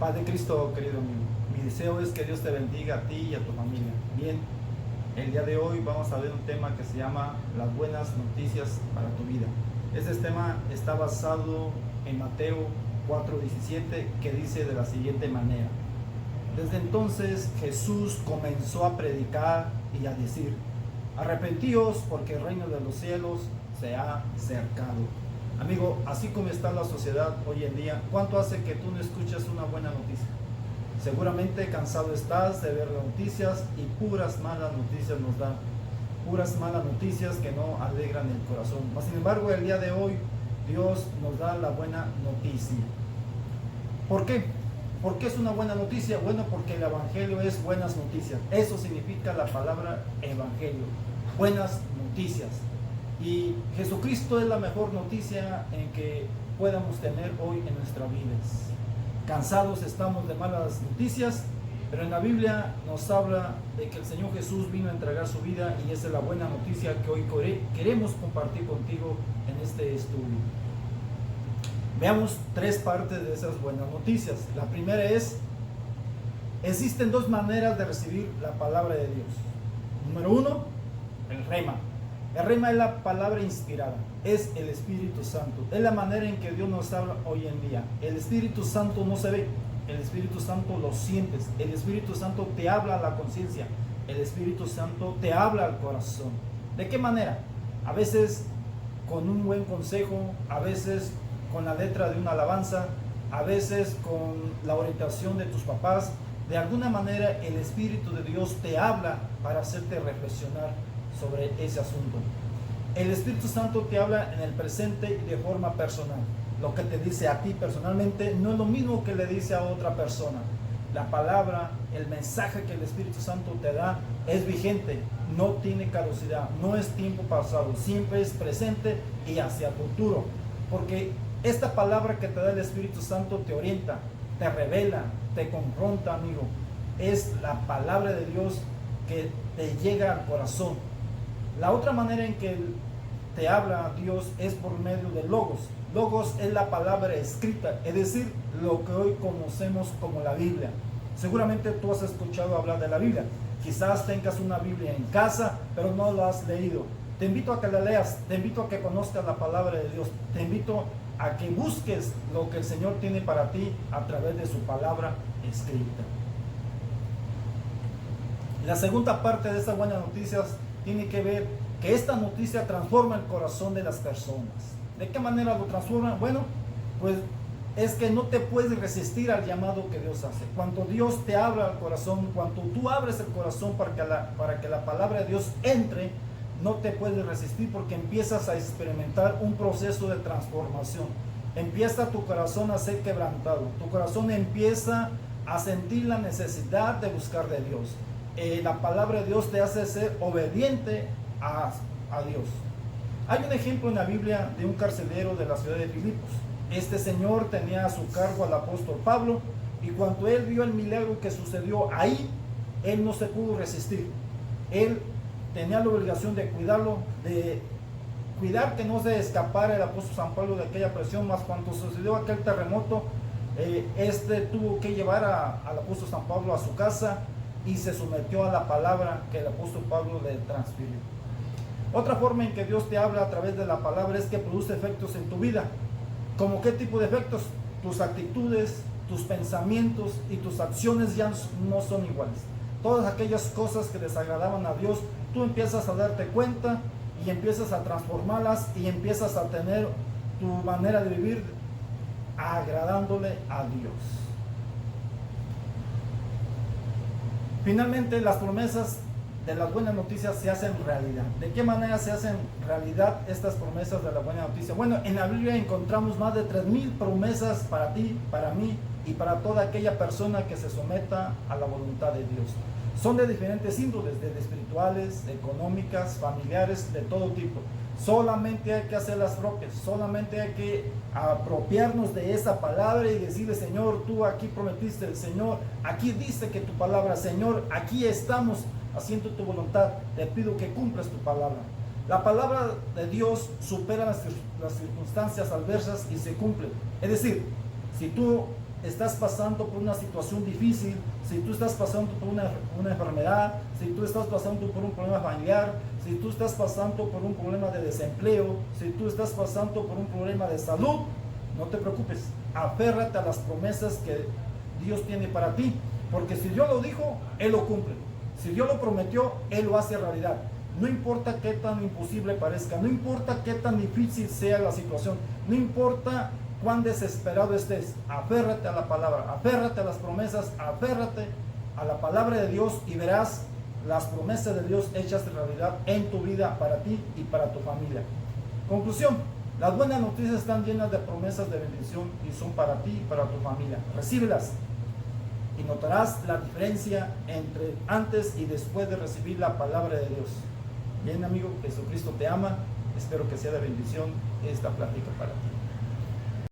Padre Cristo, querido amigo, mi deseo es que Dios te bendiga a ti y a tu familia. Bien, el día de hoy vamos a ver un tema que se llama las buenas noticias para tu vida. Este tema está basado en Mateo 4:17, que dice de la siguiente manera: desde entonces Jesús comenzó a predicar y a decir: arrepentíos, porque el reino de los cielos se ha acercado. Amigo, así como está la sociedad hoy en día, ¿cuánto hace que tú no escuchas una buena noticia? Seguramente cansado estás de ver las noticias y puras malas noticias nos dan. Puras malas noticias que no alegran el corazón. Mas, sin embargo, el día de hoy Dios nos da la buena noticia. ¿Por qué? ¿Por qué es una buena noticia? Bueno, porque el evangelio es buenas noticias. Eso significa la palabra evangelio. Buenas noticias. Y Jesucristo es la mejor noticia en que podamos tener hoy en nuestras vidas. Cansados estamos de malas noticias, pero en la Biblia nos habla de que el Señor Jesús vino a entregar su vida, y esa es la buena noticia que hoy queremos compartir contigo en este estudio. Veamos tres partes de esas buenas noticias. La primera es: existen dos maneras de recibir la palabra de Dios. Número uno, el rema. El rema es la palabra inspirada, es el Espíritu Santo. Es la manera en que Dios nos habla hoy en día. El Espíritu Santo no se ve, el Espíritu Santo lo sientes. El Espíritu Santo te habla a la conciencia, el Espíritu Santo te habla al corazón. ¿De qué manera? A veces con un buen consejo, a veces con la letra de una alabanza, a veces con la orientación de tus papás. De alguna manera el Espíritu de Dios te habla para hacerte reflexionar sobre ese asunto. El Espíritu Santo te habla en el presente y de forma personal. Lo que te dice a ti personalmente no es lo mismo que le dice a otra persona. La palabra, el mensaje que el Espíritu Santo te da es vigente, no tiene caducidad, no es tiempo pasado, siempre es presente y hacia el futuro. Porque esta palabra que te da el Espíritu Santo te orienta, te revela, te confronta, amigo. Es la palabra de Dios que te llega al corazón. La otra manera en que te habla Dios es por medio de logos. Logos es la palabra escrita, es decir, lo que hoy conocemos como la Biblia. Seguramente tú has escuchado hablar de la Biblia. Quizás tengas una Biblia en casa, pero no la has leído. Te invito a que la leas, te invito a que conozcas la palabra de Dios, te invito a que busques lo que el Señor tiene para ti a través de su palabra escrita. La segunda parte de estas buenas noticias tiene que ver que esta noticia transforma el corazón de las personas. ¿De qué manera lo transforma? Bueno, pues es que no te puedes resistir al llamado que Dios hace. Cuando Dios te habla al corazón, cuando tú abres el corazón para que la palabra de Dios entre, no te puedes resistir, porque empiezas a experimentar un proceso de transformación. Empieza tu corazón a ser quebrantado. Tu corazón empieza a sentir la necesidad de buscar de Dios. La palabra de Dios te hace ser obediente a Dios. Hay un ejemplo en la Biblia de un carcelero de la ciudad de Filipos. Este señor tenía a su cargo al apóstol Pablo, y cuando él vio el milagro que sucedió ahí, él no se pudo resistir. Él tenía la obligación de cuidarlo, de cuidar que no se escapara el apóstol San Pablo de aquella presión. Más cuando sucedió aquel terremoto, tuvo que llevar al apóstol San Pablo a su casa y se sometió a la palabra que el apóstol Pablo le transfirió. Otra forma en que Dios te habla a través de la palabra es que produce efectos en tu vida. ¿Cómo qué tipo de efectos? Tus actitudes, tus pensamientos y tus acciones ya no son iguales. Todas aquellas cosas que desagradaban a Dios, tú empiezas a darte cuenta y empiezas a transformarlas, y empiezas a tener tu manera de vivir agradándole a Dios. Finalmente, las promesas de las buenas noticias se hacen realidad. ¿De qué manera se hacen realidad estas promesas de la buena noticia? Bueno, en la Biblia encontramos más de 3,000 promesas para ti, para mí y para toda aquella persona que se someta a la voluntad de Dios. Son de diferentes índoles, desde espirituales, económicas, familiares, de todo tipo. Solamente hay que hacerlas propias, solamente hay que apropiarnos de esa palabra y decirle: Señor, tú aquí prometiste, el Señor aquí dice que tu palabra, Señor, aquí estamos haciendo tu voluntad, te pido que cumplas tu palabra. La palabra de Dios supera las circunstancias adversas y se cumple. Es decir, si tú estás pasando por una situación difícil, si tú estás pasando por una enfermedad, si tú estás pasando por un problema familiar, si tú estás pasando por un problema de desempleo, si tú estás pasando por un problema de salud, no te preocupes, aférrate a las promesas que Dios tiene para ti, porque si Dios lo dijo, Él lo cumple. Si Dios lo prometió, Él lo hace realidad. No importa qué tan imposible parezca, no importa qué tan difícil sea la situación, no importa cuán desesperado estés, aférrate a la palabra, aférrate a las promesas, aférrate a la palabra de Dios y verás las promesas de Dios hechas realidad en tu vida, para ti y para tu familia. Conclusión: las buenas noticias están llenas de promesas de bendición y son para ti y para tu familia. Recíbelas y notarás la diferencia entre antes y después de recibir la palabra de Dios. Bien, amigo, Jesucristo te ama. Espero que sea de bendición esta plática para ti.